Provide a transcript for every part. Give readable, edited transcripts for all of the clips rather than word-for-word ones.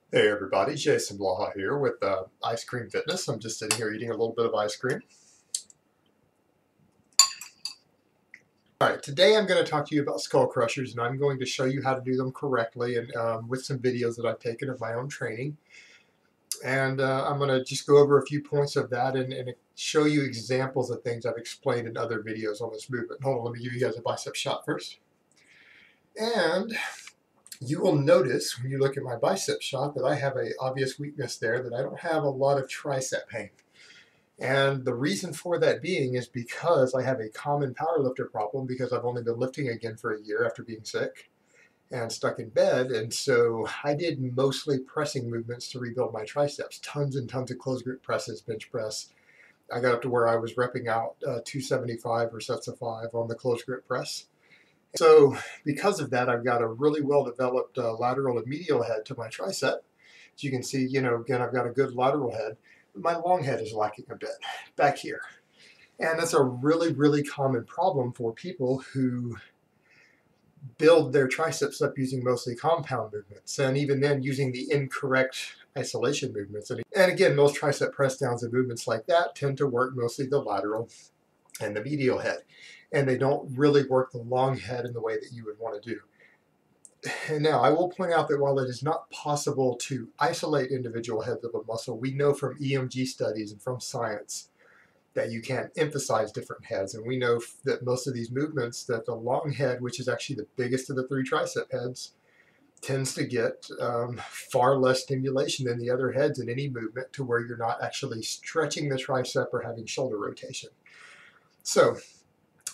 Hey everybody, Jason Blaha here with Ice Cream Fitness. I'm just sitting here eating a little bit of ice cream. Alright, today I'm going to talk to you about Skullcrushers, and I'm going to show you how to do them correctly and with some videos that I've taken of my own training. And I'm going to just go over a few points of that and show you examples of things I've explained in other videos on this movement. Hold on, let me give you guys a bicep shot first. And you will notice when you look at my bicep shot that I have an obvious weakness there, that I don't have a lot of tricep pain. And the reason for that being is because I have a common powerlifter problem, because I've only been lifting again for a year after being sick and stuck in bed. And so I did mostly pressing movements to rebuild my triceps, tons and tons of closed grip presses, bench press. I got up to where I was repping out 275 or sets of 5 on the closed grip press. So because of that, I've got a really well developed lateral and medial head to my tricep. As you can see, again, I've got a good lateral head. My long head is lacking a bit back here. And that's a really, really common problem for people who build their triceps up using mostly compound movements, and even then using the incorrect isolation movements. And again, most tricep press downs and movements like that tend to work mostly the lateral and the medial head, and they don't really work the long head in the way that you would want to do. And now, I will point out that while it is not possible to isolate individual heads of a muscle, we know from EMG studies and from science that you can emphasize different heads. And we know that most of these movements, that the long head, which is actually the biggest of the 3 tricep heads, tends to get far less stimulation than the other heads in any movement, to where you're not actually stretching the tricep or having shoulder rotation. So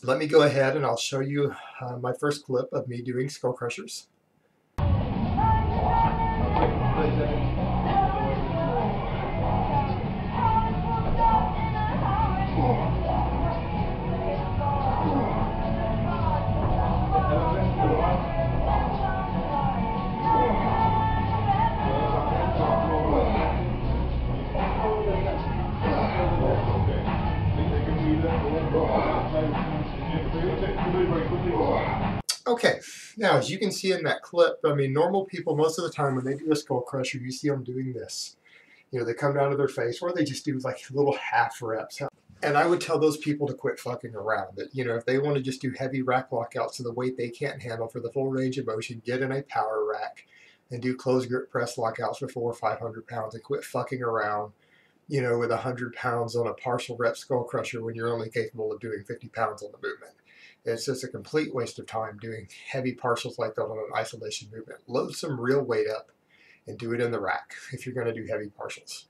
let me go ahead and I'll show you my first clip of me doing Skullcrushers. Okay, now as you can see in that clip, I mean, normal people, most of the time when they do a skull crusher, you see them doing this. They come down to their face, or they just do like little half reps. And I would tell those people to quit fucking around. That, if they want to just do heavy rack lockouts to the weight they can't handle for the full range of motion, get in a power rack and do closed grip press lockouts for 400 or 500 pounds, and quit fucking around, with 100 pounds on a partial rep skull crusher when you're only capable of doing 50 pounds on the movement. It's just a complete waste of time doing heavy partials like that on an isolation movement. Load some real weight up and do it in the rack if you're going to do heavy partials.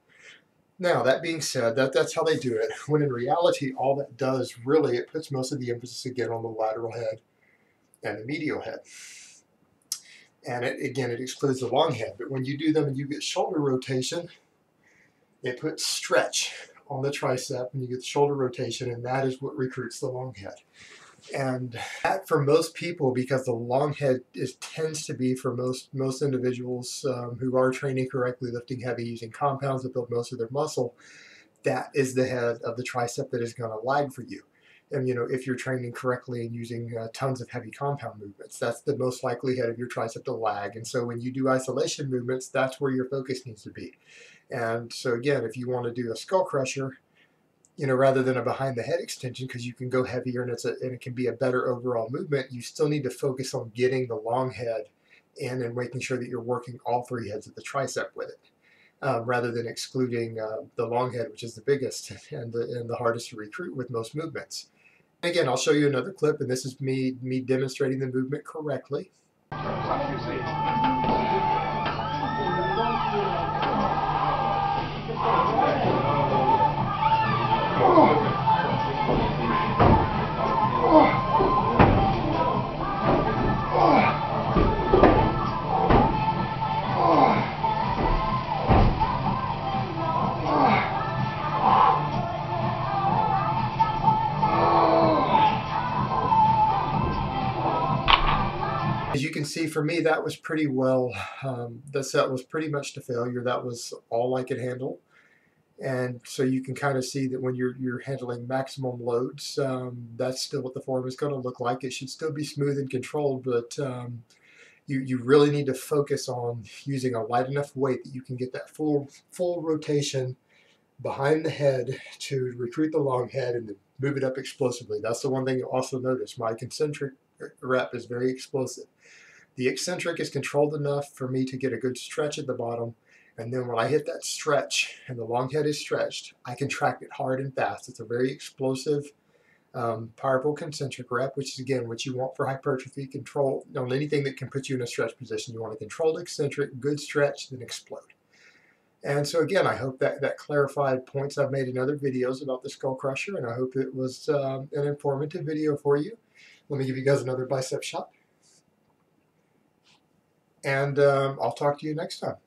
Now, that being said, that's how they do it, when in reality, all that does really, it puts most of the emphasis again on the lateral head and the medial head. And it excludes the long head. But when you do them and you get shoulder rotation, it puts stretch on the tricep, and you get the shoulder rotation, and that is what recruits the long head. And that, for most people, because the long head tends to be, for most individuals who are training correctly, lifting heavy, using compounds to build most of their muscle, that is the head of the tricep that is going to lag for you. And if you're training correctly and using tons of heavy compound movements, that's the most likely head of your tricep to lag. And so when you do isolation movements, that's where your focus needs to be. And so again, if you want to do a skull crusher, rather than a behind the head extension, because you can go heavier and it can be a better overall movement, you still need to focus on getting the long head in and making sure that you're working all 3 heads of the tricep with it, rather than excluding the long head, which is the biggest and the hardest to recruit with most movements. And again, I'll show you another clip, and this is me demonstrating the movement correctly. As you can see, for me, that was pretty well, the set was pretty much to failure. That was all I could handle. And so you can kind of see that when you're handling maximum loads, that's still what the form is going to look like. It should still be smooth and controlled, but you really need to focus on using a light enough weight that you can get that full rotation behind the head to recruit the long head and then move it up explosively. That's the one thing you'll also notice. My concentric rep is very explosive. The eccentric is controlled enough for me to get a good stretch at the bottom, and then when I hit that stretch and the long head is stretched, I contract it hard and fast. It's a very explosive, powerful concentric rep, which is again what you want for hypertrophy control. On anything that can put you in a stretch position, you want a controlled eccentric, good stretch, then explode. And so again, I hope that clarified points I've made in other videos about the skull crusher, and I hope it was an informative video for you. Let me give you guys another bicep shot, and I'll talk to you next time.